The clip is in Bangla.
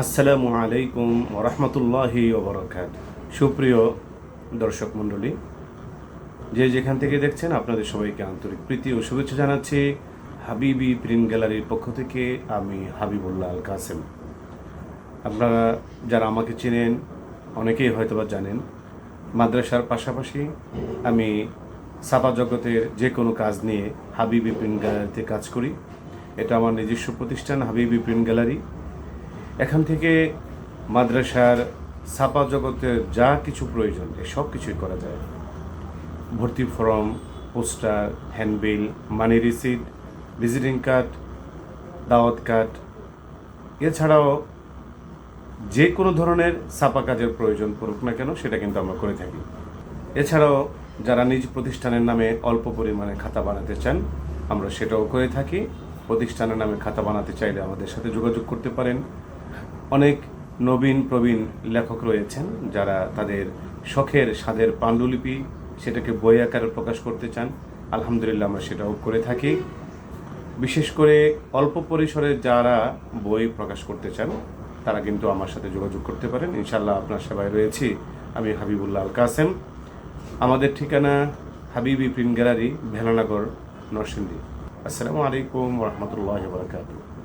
আসসালামু আলাইকুম ওরহমতুল্লাহি ওবরাকাতুহু। সুপ্রিয় দর্শক মণ্ডলী, যে যেখান থেকে দেখছেন আপনাদের সবাইকে আন্তরিক প্রীতি ও শুভেচ্ছা জানাচ্ছি হাবিবি প্রিন্ট গ্যালারির পক্ষ থেকে। আমি হাবিবুল্লাহ আল কাসেম। আপনারা যারা আমাকে চেনেন অনেকেই হয়তোবা জানেন, মাদ্রাসার পাশাপাশি আমি ছাপা জগতের যে কোনো কাজ নিয়ে হাবিবি প্রিন্ট গ্যালারিতে কাজ করি। এটা আমার নিজস্ব প্রতিষ্ঠান হাবিবি প্রিন্ট গ্যালারি। এখান থেকে মাদ্রাসার ছাপা জগতের যা কিছু প্রয়োজন সব কিছুই করা যায়। ভর্তি form, poster, handbill, money receipt, visiting card, দাওয়াত কার্ড, এছাড়াও যে কোনো ধরনের ছাপা কাজের প্রয়োজন পড়ুক না কেন সেটা কিন্তু আমরা করে থাকি। এছাড়াও যারা নিজ প্রতিষ্ঠানের নামে অল্প পরিমাণে খাতা বানাতে চান আমরা সেটাও করে থাকি। প্রতিষ্ঠানের নামে খাতা বানাতে চাইলে আমাদের সাথে যোগাযোগ করতে পারেন। অনেক নবীন প্রবীণ লেখক রয়েছেন যারা তাদের শখের স্বাদের পাণ্ডুলিপি সেটাকে বই আকারে প্রকাশ করতে চান। আলহামদুলিল্লাহ আমরা সেটাও করে থাকি। বিশেষ করে অল্প পরিসরে যারা বই প্রকাশ করতে চান তারা কিন্তু আমার সাথে যোগাযোগ করতে পারেন। ইনশাআল্লাহ আপনার সেবায় রয়েছি আমি হাবিবুল্লাহ আল কাসেম। আমাদের ঠিকানা হাবিবি প্রিন্ট গ্যালারি, ভেলানগর, নরসিংদী। আসসালামু আলাইকুম ওয়া রাহমাতুল্লাহি ওয়া বারাকাতুহু।